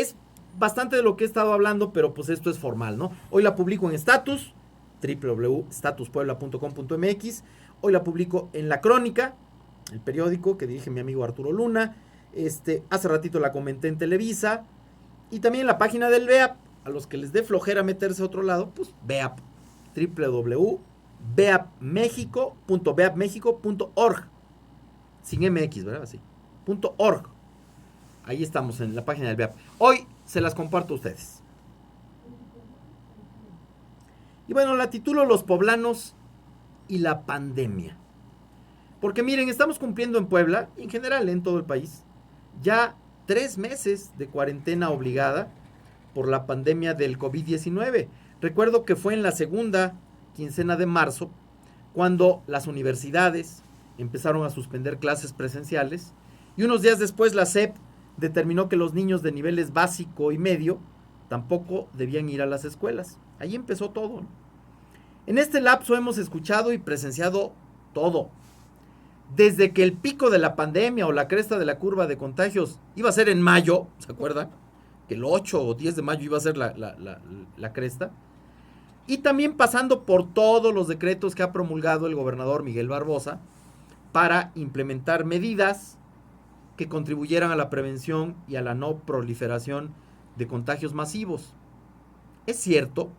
es bastante de lo que he estado hablando, pero pues esto es formal, ¿no? Hoy la publico en Status, www.statuspuebla.com.mx. Hoy la publico en La Crónica, el periódico que dirige mi amigo Arturo Luna. Hace ratito la comenté en Televisa. Y también en la página del BEAP. A los que les dé flojera meterse a otro lado, pues BEAP. www.beapmexico.org. Sin MX, ¿verdad? Así. .org. Ahí estamos en la página del BEAP. Hoy se las comparto a ustedes. Y bueno, la titulo Los poblanos y la pandemia. Porque miren, estamos cumpliendo en Puebla, y en general en todo el país, ya 3 meses de cuarentena obligada por la pandemia del COVID-19. Recuerdo que fue en la segunda quincena de marzo cuando las universidades empezaron a suspender clases presenciales y unos días después la SEP determinó que los niños de niveles básico y medio tampoco debían ir a las escuelas. Ahí empezó todo, ¿no? En este lapso hemos escuchado y presenciado todo. Desde que el pico de la pandemia o la cresta de la curva de contagios iba a ser en mayo, ¿se acuerdan? Que el 8 o 10 de mayo iba a ser la cresta. Y también pasando por todos los decretos que ha promulgado el gobernador Miguel Barbosa para implementar medidas que contribuyeran a la prevención y a la no proliferación de contagios masivos. Es cierto,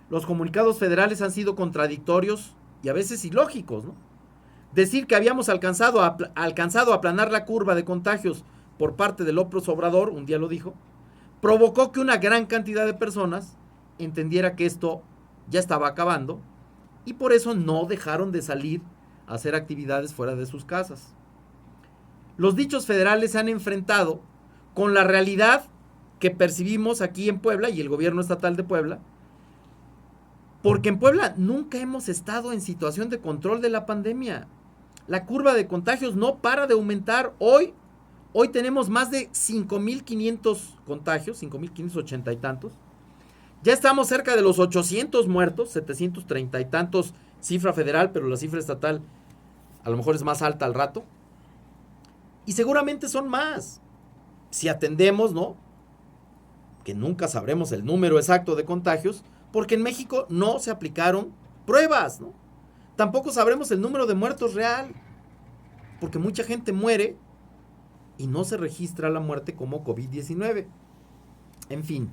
los comunicados federales han sido contradictorios y a veces ilógicos, ¿no? Decir que habíamos alcanzado a aplanar la curva de contagios por parte de López Obrador, un día lo dijo, provocó que una gran cantidad de personas entendiera que esto ya estaba acabando y por eso no dejaron de salir a hacer actividades fuera de sus casas. Los dichos federales se han enfrentado con la realidad que percibimos aquí en Puebla y el gobierno estatal de Puebla, porque en Puebla nunca hemos estado en situación de control de la pandemia. La curva de contagios no para de aumentar. Hoy tenemos más de 5,500 contagios, 5,580 y tantos. Ya estamos cerca de los 800 muertos, 730 y tantos, cifra federal, pero la cifra estatal a lo mejor es más alta al rato. Y seguramente son más. Si atendemos, ¿no? Que nunca sabremos el número exacto de contagios, porque en México no se aplicaron pruebas, ¿no? Tampoco sabremos el número de muertos real, porque mucha gente muere y no se registra la muerte como COVID-19. En fin,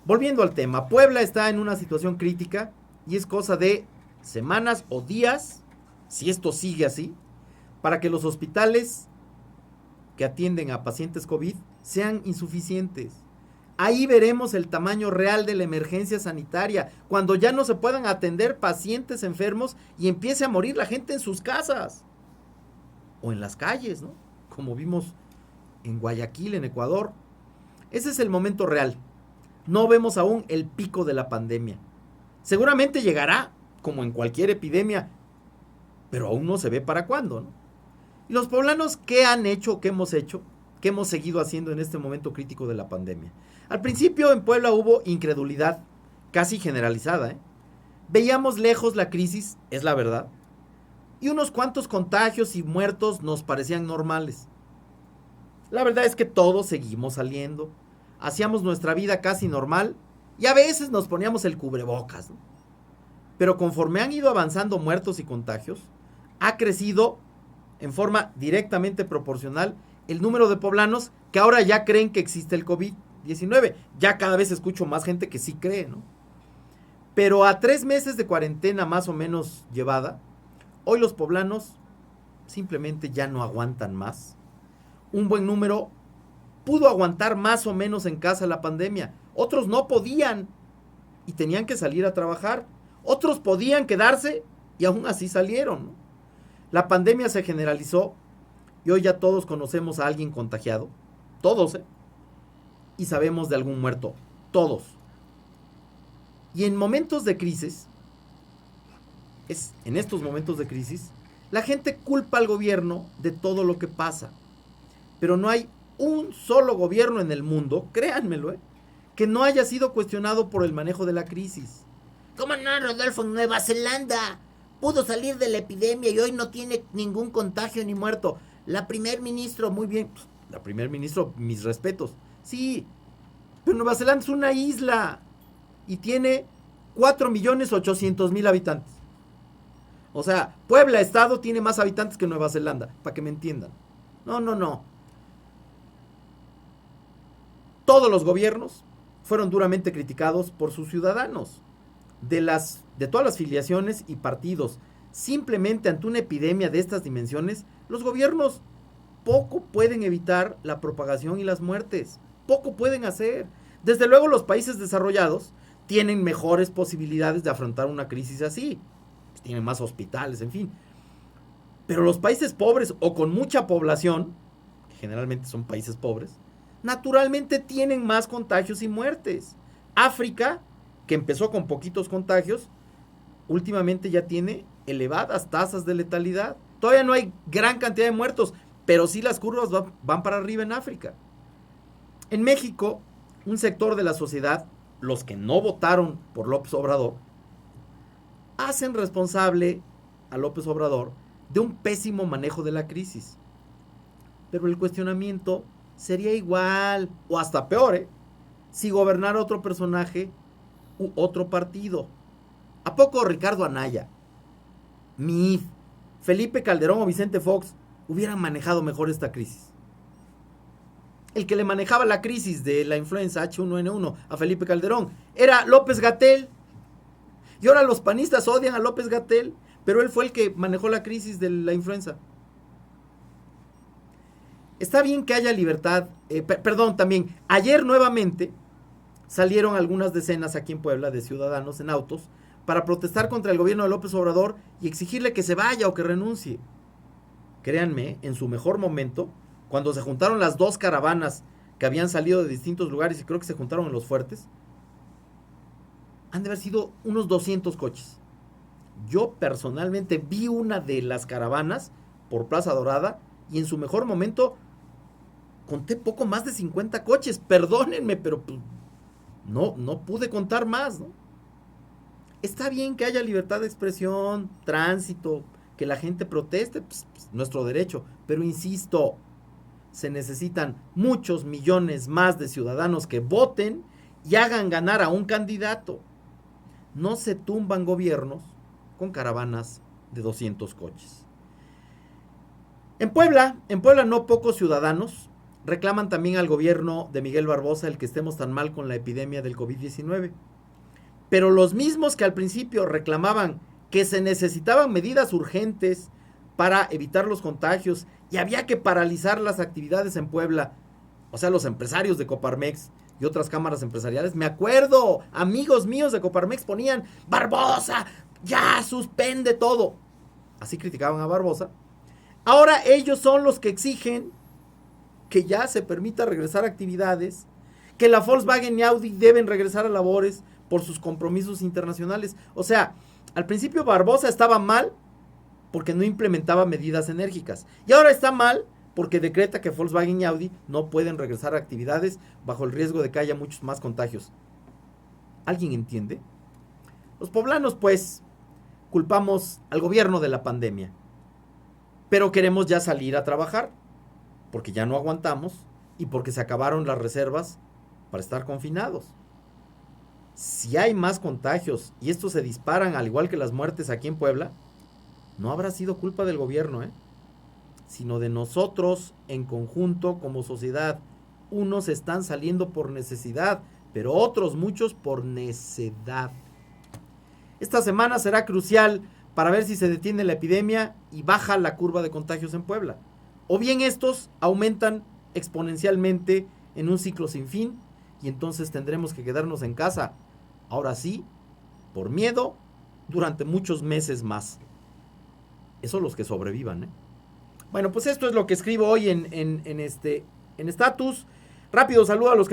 volviendo al tema, Puebla está en una situación crítica y es cosa de semanas o días, si esto sigue así, para que los hospitales que atienden a pacientes COVID sean insuficientes. Ahí veremos el tamaño real de la emergencia sanitaria, cuando ya no se puedan atender pacientes enfermos y empiece a morir la gente en sus casas o en las calles, ¿no? Como vimos en Guayaquil, en Ecuador. Ese es el momento real. No vemos aún el pico de la pandemia. Seguramente llegará, como en cualquier epidemia, pero aún no se ve para cuándo, ¿no? Y los poblanos, ¿qué han hecho, qué hemos hecho, qué hemos seguido haciendo en este momento crítico de la pandemia? Al principio en Puebla hubo incredulidad, casi generalizada, ¿eh? Veíamos lejos la crisis, es la verdad, y unos cuantos contagios y muertos nos parecían normales. La verdad es que todos seguimos saliendo, hacíamos nuestra vida casi normal y a veces nos poníamos el cubrebocas, ¿no? Pero conforme han ido avanzando muertos y contagios, ha crecido en forma directamente proporcional el número de poblanos que ahora ya creen que existe el COVID-19. Ya cada vez escucho más gente que sí cree, ¿no? Pero a 3 meses de cuarentena más o menos llevada, hoy los poblanos simplemente ya no aguantan más. Un buen número pudo aguantar más o menos en casa la pandemia. Otros no podían y tenían que salir a trabajar. Otros podían quedarse y aún así salieron, ¿no? La pandemia se generalizó y hoy ya todos conocemos a alguien contagiado. Todos, ¿eh? Y sabemos de algún muerto. Todos. Y en momentos de crisis, en estos momentos de crisis, la gente culpa al gobierno de todo lo que pasa. Pero no hay un solo gobierno en el mundo, créanmelo, que no haya sido cuestionado por el manejo de la crisis. ¿Cómo no, Rodolfo? Nueva Zelanda pudo salir de la epidemia y hoy no tiene ningún contagio ni muerto. La primer ministro, muy bien, La primer ministro, mis respetos, Sí, pero Nueva Zelanda es una isla y tiene 4.800.000 habitantes. O sea, Puebla, estado, tiene más habitantes que Nueva Zelanda, para que me entiendan. No. Todos los gobiernos fueron duramente criticados por sus ciudadanos, de todas las filiaciones y partidos. Simplemente ante una epidemia de estas dimensiones, los gobiernos poco pueden evitar la propagación y las muertes. Poco pueden hacer. Desde luego los países desarrollados tienen mejores posibilidades de afrontar una crisis así. Pues tienen más hospitales, en fin. Pero los países pobres o con mucha población, que generalmente son países pobres, naturalmente tienen más contagios y muertes. África, que empezó con poquitos contagios, últimamente ya tiene elevadas tasas de letalidad. Todavía no hay gran cantidad de muertos, pero sí las curvas van para arriba en África. En México, un sector de la sociedad, los que no votaron por López Obrador, hacen responsable a López Obrador de un pésimo manejo de la crisis. Pero el cuestionamiento sería igual, o hasta peor, si gobernara otro personaje u otro partido. ¿A poco Ricardo Anaya, Mid, Felipe Calderón o Vicente Fox hubieran manejado mejor esta crisis? El que le manejaba la crisis de la influenza H1N1 a Felipe Calderón era López-Gatell. Y ahora los panistas odian a López-Gatell, pero él fue el que manejó la crisis de la influenza. Está bien que haya libertad, también, ayer nuevamente salieron algunas decenas aquí en Puebla de ciudadanos en autos para protestar contra el gobierno de López Obrador y exigirle que se vaya o que renuncie. Créanme, en su mejor momento, cuando se juntaron las dos caravanas que habían salido de distintos lugares y creo que se juntaron en Los Fuertes, han de haber sido unos 200 coches. Yo personalmente vi una de las caravanas por Plaza Dorada y en su mejor momento conté poco más de 50 coches. Perdónenme, pero pues, no pude contar más, ¿no? Está bien que haya libertad de expresión, tránsito, que la gente proteste, pues, nuestro derecho, pero insisto, se necesitan muchos millones más de ciudadanos que voten y hagan ganar a un candidato. No se tumban gobiernos con caravanas de 200 coches. En Puebla no pocos ciudadanos reclaman también al gobierno de Miguel Barbosa el que estemos tan mal con la epidemia del COVID-19. Pero los mismos que al principio reclamaban que se necesitaban medidas urgentes para evitar los contagios y había que paralizar las actividades en Puebla, o sea, los empresarios de Coparmex y otras cámaras empresariales, me acuerdo, amigos míos de Coparmex ponían, Barbosa, ya suspende todo. Así criticaban a Barbosa. Ahora ellos son los que exigen que ya se permita regresar a actividades, que la Volkswagen y Audi deben regresar a labores por sus compromisos internacionales. O sea, al principio Barbosa estaba mal porque no implementaba medidas enérgicas. Y ahora está mal porque decreta que Volkswagen y Audi no pueden regresar a actividades bajo el riesgo de que haya muchos más contagios. ¿Alguien entiende? Los poblanos, pues, culpamos al gobierno de la pandemia. Pero queremos ya salir a trabajar, porque ya no aguantamos y porque se acabaron las reservas para estar confinados. Si hay más contagios y estos se disparan al igual que las muertes aquí en Puebla, no habrá sido culpa del gobierno, sino de nosotros en conjunto como sociedad. Unos están saliendo por necesidad, pero otros muchos por necedad. Esta semana será crucial para ver si se detiene la epidemia y baja la curva de contagios en Puebla. O bien estos aumentan exponencialmente en un ciclo sin fin y entonces tendremos que quedarnos en casa, ahora sí, por miedo, durante muchos meses más. Eso los que sobrevivan, Bueno, pues esto es lo que escribo hoy en Status. Rápido saludo a los que me